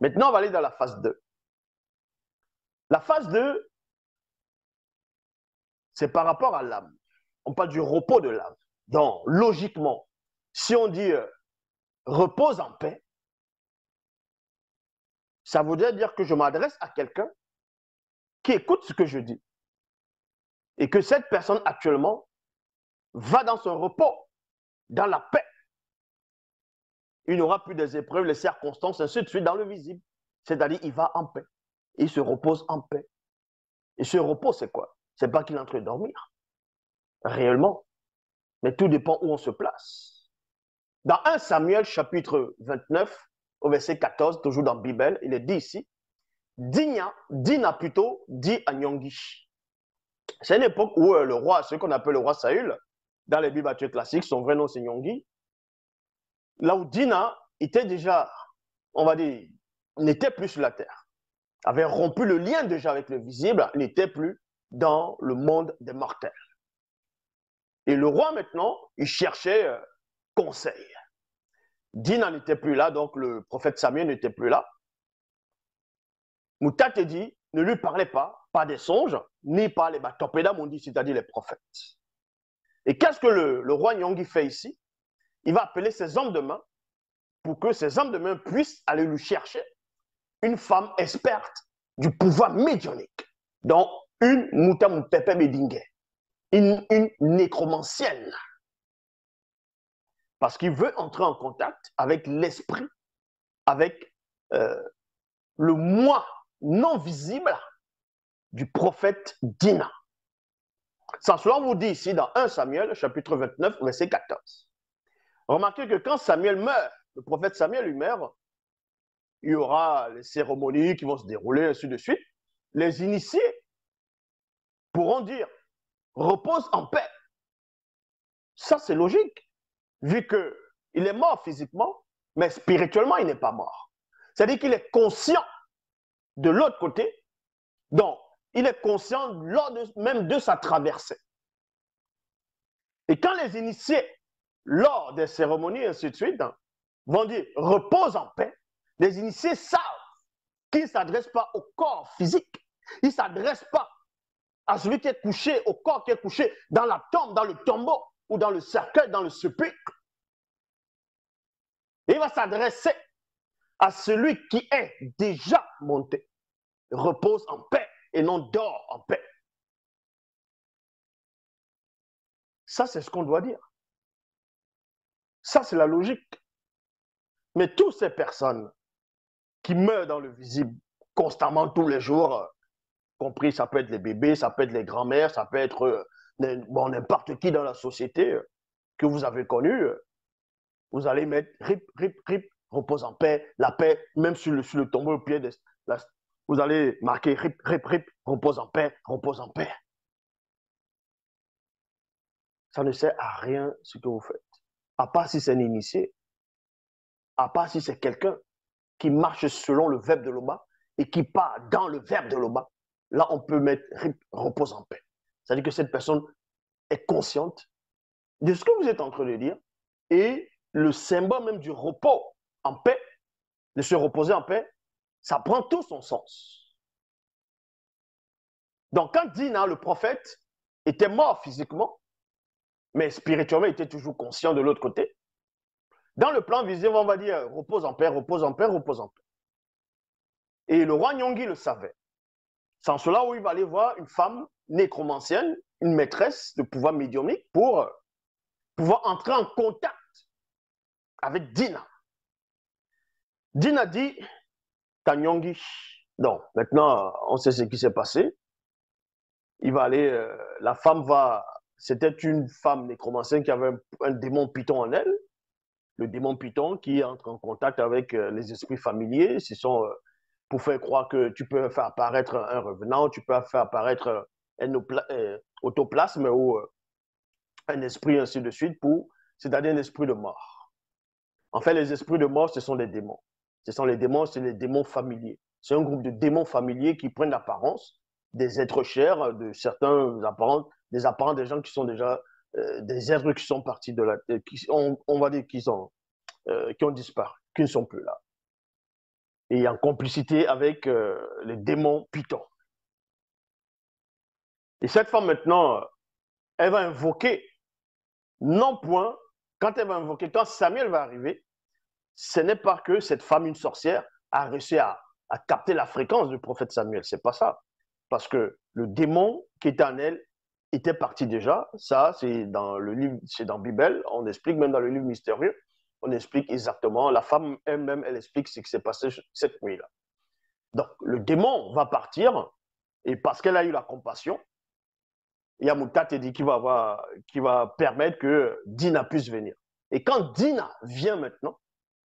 Maintenant, on va aller dans la phase 2. La phase 2, c'est par rapport à l'âme. On parle du repos de l'âme. Donc, logiquement, si on dit repose en paix, ça voudrait dire que je m'adresse à quelqu'un qui écoute ce que je dis et que cette personne actuellement va dans son repos, dans la paix. Il n'aura plus des épreuves, les circonstances, ainsi de suite dans le visible. C'est-à-dire, il va en paix. Il se repose en paix. Et ce repos, c'est quoi? C'est pas qu'il est en train de dormir, réellement. Mais tout dépend où on se place. Dans 1 Samuel, chapitre 29, au verset 14, toujours dans la Bible, il est dit ici, Dina plutôt, dit à Nyongi. C'est une époque où le roi, ce qu'on appelle le roi Saül, dans les Bibles classiques, son vrai nom c'est Nyongi. Là où Dina était déjà, on va dire, n'était plus sur la terre, avait rompu le lien déjà avec le visible, n'était plus dans le monde des mortels. Et le roi maintenant, il cherchait conseil. Dina n'était plus là, donc le prophète Samuel n'était plus là. Moutate dit, ne lui parlez pas des songes, ni par les batopédas, on dit, c'est-à-dire les prophètes. Et qu'est-ce que le roi Nyongi fait ici? Il va appeler ses hommes de main pour que ces hommes de main puissent aller lui chercher une femme experte du pouvoir médiumnique, donc une Moutamoutepe Medingue, une nécromancienne. Parce qu'il veut entrer en contact avec l'esprit, avec le moi non visible du prophète Dina. Sans cela, on vous dit ici dans 1 Samuel, chapitre 29, verset 14. Remarquez que quand Samuel meurt, le prophète Samuel lui meurt, il y aura les cérémonies qui vont se dérouler, ainsi de suite. Les initiés pourront dire repose en paix. Ça, c'est logique, vu qu'il est mort physiquement, mais spirituellement, il n'est pas mort. C'est-à-dire qu'il est conscient de l'autre côté, donc il est conscient même de sa traversée. Et quand les initiés, lors des cérémonies, et ainsi de suite, vont dire repose en paix, les initiés savent qu'ils ne s'adressent pas au corps physique, ils ne s'adressent pas à celui qui est couché, au corps qui est couché dans la tombe, dans le tombeau, ou dans le cercueil, dans le sépulcre. Il va s'adresser à celui qui est déjà monté. Repose en paix et non dort en paix. Ça, c'est ce qu'on doit dire. Ça, c'est la logique. Mais toutes ces personnes qui meurent dans le visible constamment, tous les jours, compris, ça peut être les bébés, ça peut être les grands-mères, ça peut être bon, n'importe qui dans la société que vous avez connu, vous allez mettre rip, rip, rip, repose en paix, la paix, même sur le tombeau au pied de vous allez marquer rip, rip, rip, repose en paix, repose en paix. Ça ne sert à rien ce que vous faites. À part si c'est un initié, à part si c'est quelqu'un qui marche selon le verbe de l'Oba et qui part dans le verbe de l'Oba, là on peut mettre rip, repose en paix. C'est-à-dire que cette personne est consciente de ce que vous êtes en train de dire et le symbole même du repos en paix, de se reposer en paix, ça prend tout son sens. Donc quand Dina, le prophète, était mort physiquement, mais spirituellement, il était toujours conscient de l'autre côté, dans le plan visible, on va dire repose en paix, repose en paix, repose en paix. Et le roi Nyongi le savait. Sans cela, où il va aller voir une femme nécromancienne, une maîtresse de pouvoir médiumnique pour pouvoir entrer en contact avec Dina. Dina dit, Nyongi. Donc, maintenant, on sait ce qui s'est passé. Il va aller, la femme va, c'était une femme nécromancienne qui avait un démon python en elle. Le démon python qui entre en contact avec les esprits familiers. Ce sont pour faire croire que tu peux faire apparaître un revenant, tu peux faire apparaître un autoplasme ou un esprit, ainsi de suite, c'est-à-dire un esprit de mort. En fait, les esprits de mort, ce sont des démons. Ce sont les démons, c'est les démons familiers. C'est un groupe de démons familiers qui prennent l'apparence des êtres chers, de certains apparences, des gens qui sont déjà des êtres qui sont partis de la on va dire qu'ils ont disparu, qui ne sont plus là. et en complicité avec les démons Python. Et cette femme maintenant, elle va invoquer, non point, quand elle va invoquer, quand Samuel va arriver, ce n'est pas que cette femme, une sorcière, a réussi à capter la fréquence du prophète Samuel. C'est pas ça. Parce que le démon qui était en elle était parti déjà. Ça, c'est dans le livre, c'est dans la Bible. On explique même dans le livre mystérieux. On explique exactement. La femme elle-même, elle explique ce qui s'est passé cette nuit-là. Donc, le démon va partir et parce qu'elle a eu la compassion, il y a Moutat dit qui va permettre que Dina puisse venir. Et quand Dina vient maintenant,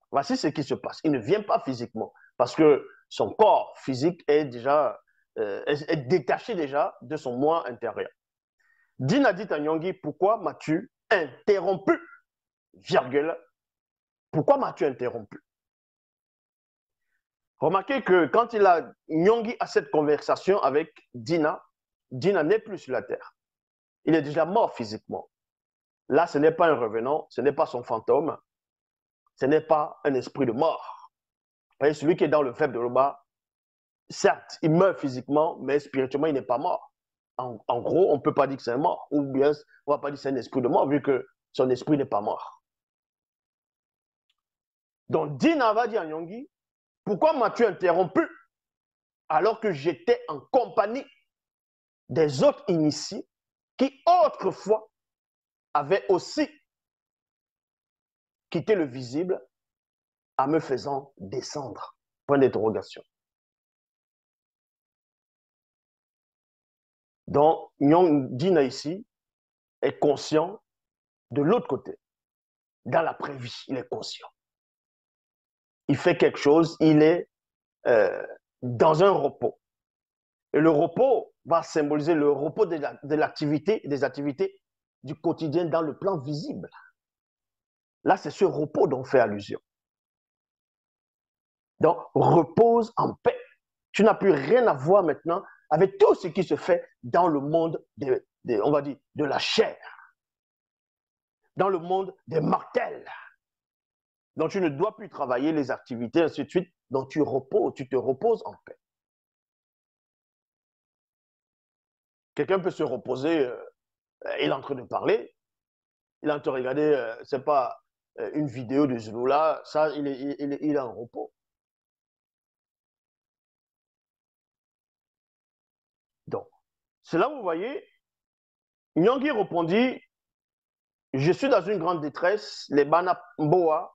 voici ce qui se passe. Il ne vient pas physiquement parce que son corps physique est déjà est détaché déjà de son moi intérieur. Dina dit à Nyong'i, pourquoi m'as-tu interrompu? Virgule. Pourquoi m'as-tu interrompu? Remarquez que quand Nyong'i a cette conversation avec Dina, Dina n'est plus sur la terre. Il est déjà mort physiquement. Là, ce n'est pas un revenant, ce n'est pas son fantôme, ce n'est pas un esprit de mort. Vous voyez, celui qui est dans le faible de l'Oba, certes, il meurt physiquement, mais spirituellement, il n'est pas mort. En gros, on ne peut pas dire que c'est un mort, ou bien on ne va pas dire que c'est un esprit de mort, vu que son esprit n'est pas mort. Donc, Dina va dire à Nyong'i, pourquoi m'as-tu interrompu alors que j'étais en compagnie des autres initiés qui autrefois avaient aussi quitté le visible en me faisant descendre? Point d'interrogation. Donc, Dina ici est conscient de l'autre côté. Dans la prévie, il est conscient. Il fait quelque chose, il est dans un repos. Et le repos va symboliser le repos de l'activité, des activités du quotidien dans le plan visible. Là, c'est ce repos dont on fait allusion. Donc, repose en paix. Tu n'as plus rien à voir maintenant avec tout ce qui se fait dans le monde, on va dire, de la chair, dans le monde des mortels. Donc, tu ne dois plus travailler les activités, ainsi de suite. Donc, tu te reposes en paix. Quelqu'un peut se reposer, il est en train de parler, il est en train de regarder, c'est pas une vidéo de Zulula, ça, il est en repos. Donc, c'est là où vous voyez, Nyong'i répondit, je suis dans une grande détresse, les Bana Mboa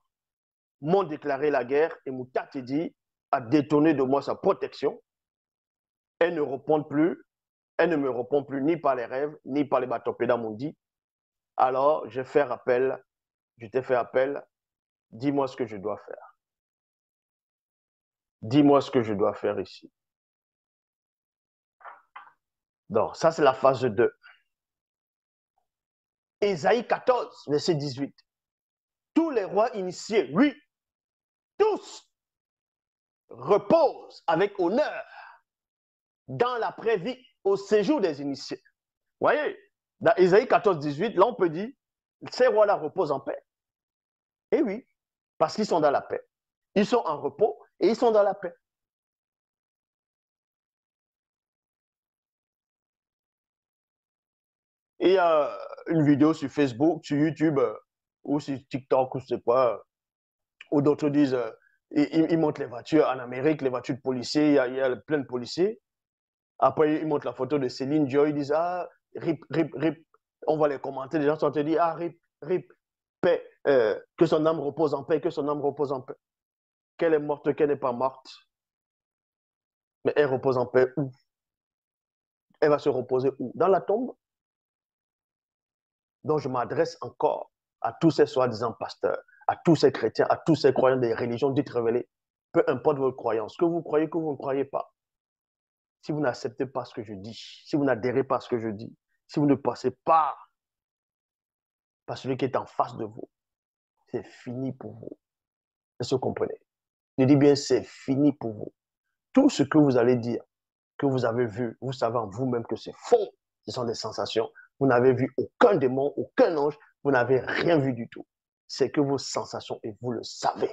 m'ont déclaré la guerre et Moutatedi a détourné de moi sa protection. Elle ne répond plus, elle ne me répond plus ni par les rêves, ni par les batopédas mundi. Alors, je t'ai fait appel, dis-moi ce que je dois faire. Dis-moi ce que je dois faire ici. Donc, ça, c'est la phase 2. Ésaïe 14, verset 18. Tous les rois initiés, oui, tous reposent avec honneur dans la prévie au séjour des initiés. Vous voyez, dans Ésaïe 14, 18, là, on peut dire, ces rois-là reposent en paix. Et oui, parce qu'ils sont dans la paix. Ils sont en repos et ils sont dans la paix. Et il y a une vidéo sur Facebook, sur YouTube, ou sur TikTok, ou je sais pas, où d'autres disent, ils montrent les voitures en Amérique, les voitures de policiers, il y a plein de policiers. Après, ils montrent la photo de Céline Dion, ils disent, ah, rip, rip, rip. On va les commenter, les gens sont dit, ah, rip, rip, paix, que son âme repose en paix, que son âme repose en paix. Qu'elle est morte, qu'elle n'est pas morte. Mais elle repose en paix où? Elle va se reposer où? Dans la tombe? Donc, je m'adresse encore à tous ces soi-disant pasteurs, à tous ces chrétiens, à tous ces croyants des religions dites révélées. Peu importe votre croyance, que vous croyez, que vous ne croyez pas. Si vous n'acceptez pas ce que je dis, si vous n'adhérez pas à ce que je dis, si vous ne passez pas par celui qui est en face de vous, c'est fini pour vous. Est-ce que vous comprenez? Je dis bien, c'est fini pour vous. Tout ce que vous allez dire, que vous avez vu, vous savez en vous-même que c'est faux. Ce sont des sensations. Vous n'avez vu aucun démon, aucun ange. Vous n'avez rien vu du tout. C'est que vos sensations et vous le savez.